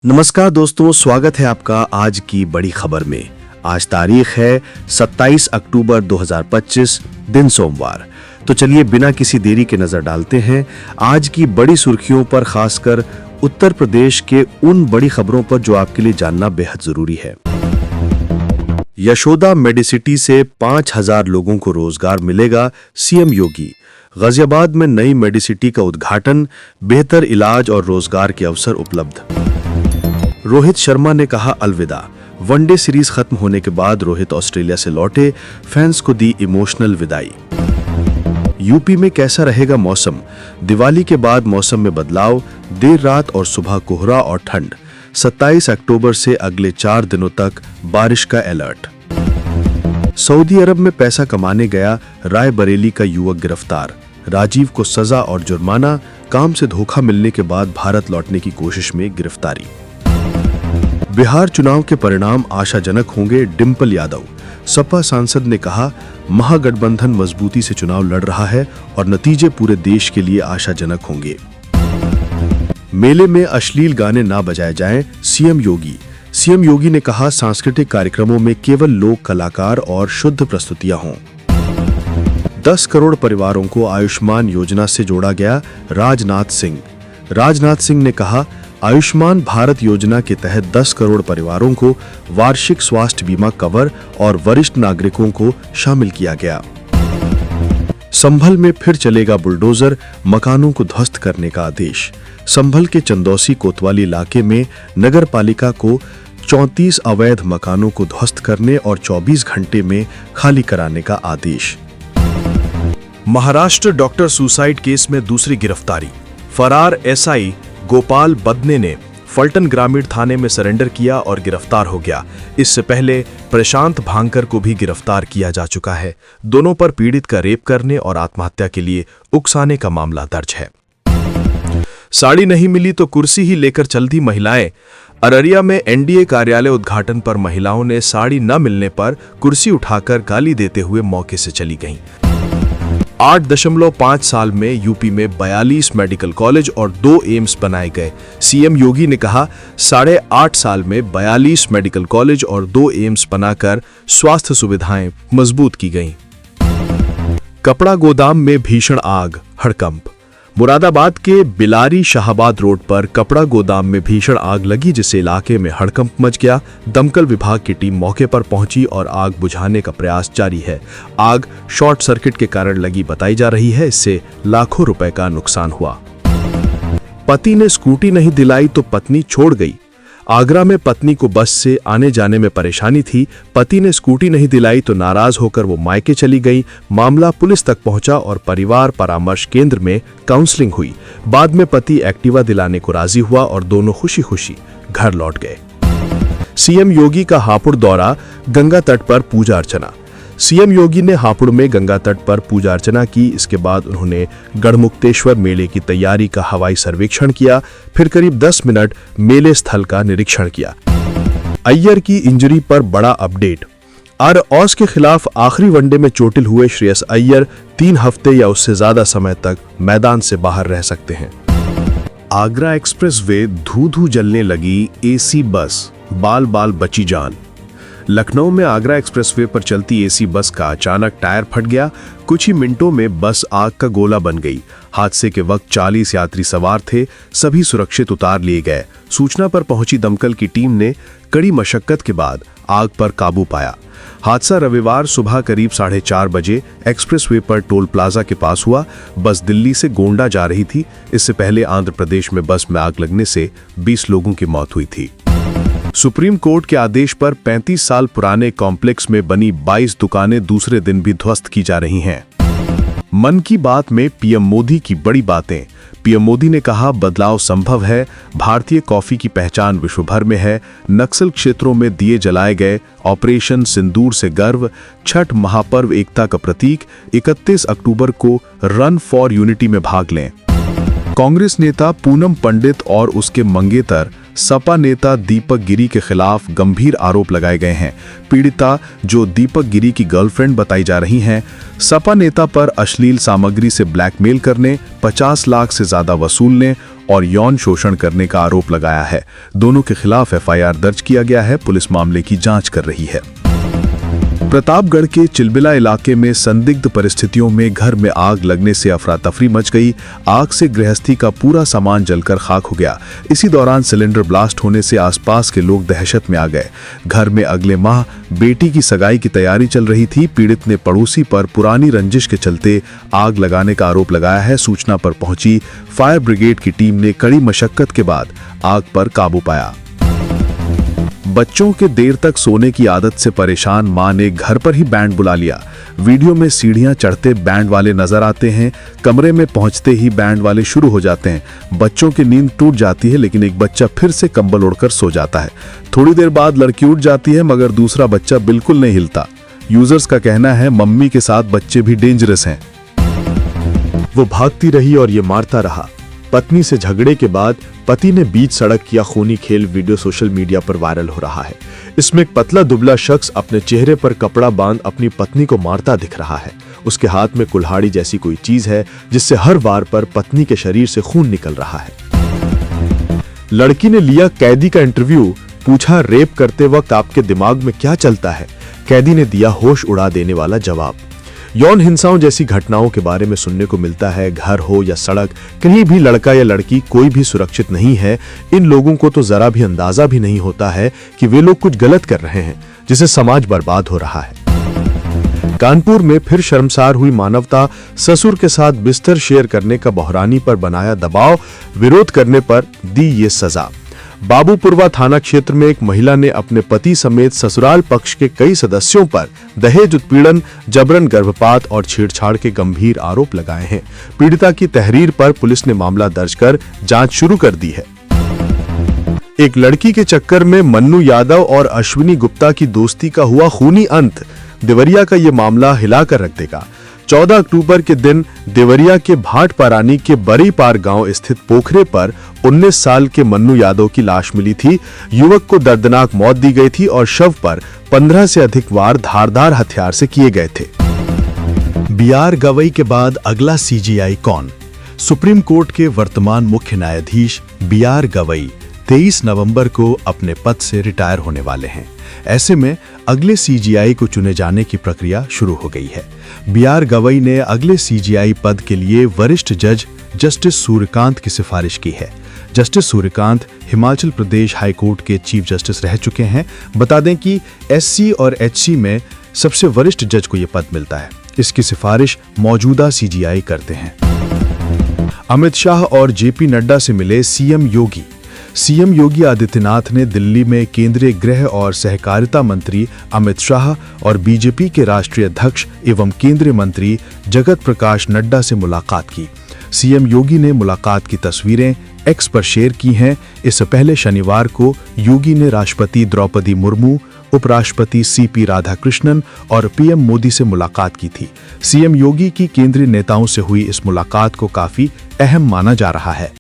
नमस्कार दोस्तों, स्वागत है आपका आज की बड़ी खबर में। आज तारीख है 27 अक्टूबर 2025, दिन सोमवार। तो चलिए बिना किसी देरी के नजर डालते हैं आज की बड़ी सुर्खियों पर, खासकर उत्तर प्रदेश के उन बड़ी खबरों पर जो आपके लिए जानना बेहद जरूरी है। यशोदा मेडिसिटी से 5000 लोगों को रोजगार मिलेगा, सीएम योगी। गाजियाबाद में नई मेडिसिटी का उद्घाटन, बेहतर इलाज और रोजगार के अवसर उपलब्ध। रोहित शर्मा ने कहा अलविदा। वनडे सीरीज खत्म होने के बाद रोहित ऑस्ट्रेलिया से लौटे, फैंस को दी इमोशनल विदाई। यूपी में कैसा रहेगा मौसम? दिवाली के बाद मौसम में बदलाव, देर रात और सुबह कोहरा और ठंड। 27 अक्टूबर से अगले 4 दिनों तक बारिश का अलर्ट। सऊदी अरब में पैसा कमाने गया रायबरेली का युवक गिरफ्तार। राजीव को सजा और जुर्माना, काम से धोखा मिलने के बाद भारत लौटने की कोशिश में गिरफ्तारी। बिहार चुनाव के परिणाम आशाजनक होंगे, डिंपल यादव। सपा सांसद ने कहा महागठबंधन मजबूती से चुनाव लड़ रहा है और नतीजे पूरे देश के लिए आशाजनक होंगे। मेले में अश्लील गाने ना बजाए जाएं, सीएम योगी। सीएम योगी ने कहा सांस्कृतिक कार्यक्रमों में केवल लोक कलाकार और शुद्ध प्रस्तुतियां हों। 10 करोड़ परिवारों को आयुष्मान योजना से जोड़ा गया, राजनाथ सिंह। राजनाथ सिंह ने कहा आयुष्मान भारत योजना के तहत 10 करोड़ परिवारों को वार्षिक स्वास्थ्य बीमा कवर और वरिष्ठ नागरिकों को शामिल किया गया। संभल में फिर चलेगा बुलडोजर, मकानों को ध्वस्त करने का आदेश। संभल के चंदौसी कोतवाली इलाके में नगर पालिका को 34 अवैध मकानों को ध्वस्त करने और 24 घंटे में खाली कराने का आदेश। महाराष्ट्र डॉक्टर सुसाइड केस में दूसरी गिरफ्तारी। फरार एसआई गोपाल बदने ने फलटन ग्रामीण थाने में सरेंडर किया और गिरफ्तार हो गया। इससे पहले प्रशांत भांकर को भी गिरफ्तार किया जा चुका है। दोनों पर पीड़ित का रेप करने और आत्महत्या के लिए उकसाने का मामला दर्ज है। साड़ी नहीं मिली तो कुर्सी ही लेकर चल दी महिलाएं। अररिया में एनडीए कार्यालय उद्घाटन पर महिलाओं ने साड़ी न मिलने पर कुर्सी उठाकर गाली देते हुए मौके से चली गईं। 8.5 साल में यूपी में 42 मेडिकल कॉलेज और 2 एम्स बनाए गए। सीएम योगी ने कहा 8.5 साल में 42 मेडिकल कॉलेज और 2 एम्स बनाकर स्वास्थ्य सुविधाएं मजबूत की गईं। कपड़ा गोदाम में भीषण आग, हड़कंप। मुरादाबाद के बिलारी शाहबाद रोड पर कपड़ा गोदाम में भीषण आग लगी, जिससे इलाके में हड़कंप मच गया। दमकल विभाग की टीम मौके पर पहुंची और आग बुझाने का प्रयास जारी है। आग शॉर्ट सर्किट के कारण लगी बताई जा रही है। इससे लाखों रुपए का नुकसान हुआ। पति ने स्कूटी नहीं दिलाई तो पत्नी छोड़ गई। आगरा में पत्नी को बस से आने जाने में परेशानी थी। पति ने स्कूटी नहीं दिलाई तो नाराज होकर वो मायके चली गई। मामला पुलिस तक पहुंचा और परिवार परामर्श केंद्र में काउंसलिंग हुई। बाद में पति एक्टिवा दिलाने को राजी हुआ और दोनों खुशी खुशी घर लौट गए। सीएम योगी का हापुड़ दौरा, गंगा तट पर पूजा अर्चना। सीएम योगी ने हापुड़ में गंगा तट पर पूजा अर्चना की। इसके बाद उन्होंने गढ़मुक्तेश्वर मेले की तैयारी का हवाई सर्वेक्षण किया। फिर करीब 10 मिनट मेले स्थल का निरीक्षण किया। अय्यर की इंजरी पर बड़ा अपडेट। ऑस के खिलाफ आखिरी वनडे में चोटिल हुए श्रेयस अय्यर 3 हफ्ते या उससे ज्यादा समय तक मैदान से बाहर रह सकते हैं। आगरा एक्सप्रेसवे धू-धू जलने लगी एसी बस, बाल बाल बची जान। लखनऊ में आगरा एक्सप्रेसवे पर चलती एसी बस का अचानक टायर फट गया। कुछ ही मिनटों में बस आग का गोला बन गई। हादसे के वक्त 40 यात्री सवार थे, सभी सुरक्षित उतार लिए गए। सूचना पर पहुंची दमकल की टीम ने कड़ी मशक्कत के बाद आग पर काबू पाया। हादसा रविवार सुबह करीब 4:30 बजे एक्सप्रेसवे पर टोल प्लाजा के पास हुआ। बस दिल्ली से गोंडा जा रही थी। इससे पहले आंध्र प्रदेश में बस में आग लगने से 20 लोगों की मौत हुई थी। सुप्रीम कोर्ट के आदेश पर 35 साल पुराने कॉम्प्लेक्स में बनी 22 दुकानें दूसरे दिन भी ध्वस्त की जा रही हैं। मन की बात में पीएम मोदी की बड़ी बातें। पीएम मोदी ने कहा बदलाव संभव है। भारतीय कॉफी की पहचान विश्व भर में है। नक्सल क्षेत्रों में दिए जलाए गए। ऑपरेशन सिंदूर से गर्व। छठ महापर्व एकता का प्रतीक। 31 अक्टूबर को रन फॉर यूनिटी में भाग लें। कांग्रेस नेता पूनम पंडित और उसके मंगेतर सपा नेता दीपक गिरी के खिलाफ गंभीर आरोप लगाए गए हैं। पीड़िता, जो दीपक गिरी की गर्लफ्रेंड बताई जा रही हैं, सपा नेता पर अश्लील सामग्री से ब्लैकमेल करने, 50 लाख से ज्यादा वसूलने और यौन शोषण करने का आरोप लगाया है। दोनों के खिलाफ एफआईआर दर्ज किया गया है। पुलिस मामले की जांच कर रही है। प्रतापगढ़ के चिलबिला इलाके में संदिग्ध परिस्थितियों में घर में आग लगने से अफरा तफरी मच गई। आग से गृहस्थी का पूरा सामान जलकर खाक हो गया। इसी दौरान सिलेंडर ब्लास्ट होने से आसपास के लोग दहशत में आ गए। घर में अगले माह बेटी की सगाई की तैयारी चल रही थी। पीड़ित ने पड़ोसी पर पुरानी रंजिश के चलते आग लगाने का आरोप लगाया है। सूचना पर पहुंची फायर ब्रिगेड की टीम ने कड़ी मशक्कत के बाद आग पर काबू पाया। बच्चों के देर तक सोने की आदत से परेशान मां ने घर पर ही बैंड बुला लिया। वीडियो में सीढ़ियां चढ़ते बैंड वाले नजर आते हैं। कमरे में पहुंचते ही बैंड वाले शुरू हो जाते हैं। बच्चों की नींद टूट जाती है, लेकिन एक बच्चा फिर से कंबल ओढ़कर सो जाता है। थोड़ी देर बाद लड़की उठ जाती है, मगर दूसरा बच्चा बिल्कुल नहीं हिलता। यूजर्स का कहना है मम्मी के साथ बच्चे भी डेंजरस हैं। वो भागती रही और ये मारता रहा। पत्नी से झगड़े के बाद पति ने बीच सड़क किया खूनी खेल। वीडियो सोशल मीडिया पर वायरल हो रहा है। इसमें एक पतला दुबला शख्स अपने चेहरे पर कपड़ा बांध अपनी पत्नी को मारता दिख रहा है। उसके हाथ में कुल्हाड़ी जैसी कोई चीज है, जिससे हर वार पर पत्नी के शरीर से खून निकल रहा है। लड़की ने लिया कैदी का इंटरव्यू। पूछा, रेप करते वक्त आपके दिमाग में क्या चलता है? कैदी ने दिया होश उड़ा देने वाला जवाब। यौन हिंसाओं जैसी घटनाओं के बारे में सुनने को मिलता है। घर हो या सड़क, कहीं भी लड़का या लड़की कोई भी सुरक्षित नहीं है। इन लोगों को तो जरा भी अंदाजा भी नहीं होता है कि वे लोग कुछ गलत कर रहे हैं, जिससे समाज बर्बाद हो रहा है। कानपुर में फिर शर्मसार हुई मानवता। ससुर के साथ बिस्तर शेयर करने का बहरानी पर बनाया दबाव। विरोध करने पर दी ये सजा। बाबूपुरवा थाना क्षेत्र में एक महिला ने अपने पति समेत ससुराल पक्ष के कई सदस्यों पर दहेज उत्पीड़न, जबरन गर्भपात और छेड़छाड़ के गंभीर आरोप लगाए हैं। पीड़िता की तहरीर पर पुलिस ने मामला दर्ज कर जांच शुरू कर दी है। एक लड़की के चक्कर में मन्नू यादव और अश्विनी गुप्ता की दोस्ती का हुआ खूनी अंत। देवरिया का ये मामला हिलाकर रख देगा। 14 अक्टूबर के दिन देवरिया के भाटपारानी के बरीपार गांव स्थित पोखरे पर 19 साल के मन्नू यादव की लाश मिली थी। युवक को दर्दनाक मौत दी गई थी और शव पर 15 से अधिक वार धारदार हथियार से किए गए थे। बीआर गवई के बाद अगला सीजीआई कौन? सुप्रीम कोर्ट के वर्तमान मुख्य न्यायाधीश बीआर गवई 23 नवंबर को अपने पद से रिटायर होने वाले हैं। ऐसे में अगले सीजीआई को चुने जाने की प्रक्रिया शुरू हो गई है। बीआर गवई ने अगले सीजीआई पद के लिए वरिष्ठ जज जस्टिस सूर्यकांत की सिफारिश की है। Justice Suryakant Himachal Pradesh high court के चीफ जस्टिस रह चुके हैं। बता दें कि एससी और एचसी में सबसे वरिष्ठ जज को यह पद मिलता है। इसकी सिफारिश मौजूदा सीजीआई करते हैं। अमित शाह और जेपी नड्डा से मिले सीएम योगी। सीएम योगी आदित्यनाथ ने दिल्ली में केंद्रीय गृह और सहकारिता मंत्री अमित शाह और बीजेपी के राष्ट्रीय अध्यक्ष एवं केंद्रीय मंत्री जगत प्रकाश नड्डा से मुलाकात की। सीएम योगी ने मुलाकात की तस्वीरें एक्स पर शेयर की हैं। इससे पहले शनिवार को योगी ने राष्ट्रपति द्रौपदी मुर्मू, उपराष्ट्रपति सीपी राधाकृष्णन और पीएम मोदी से मुलाकात की थी। सीएम योगी की केंद्रीय नेताओं से हुई इस मुलाकात को काफी अहम माना जा रहा है।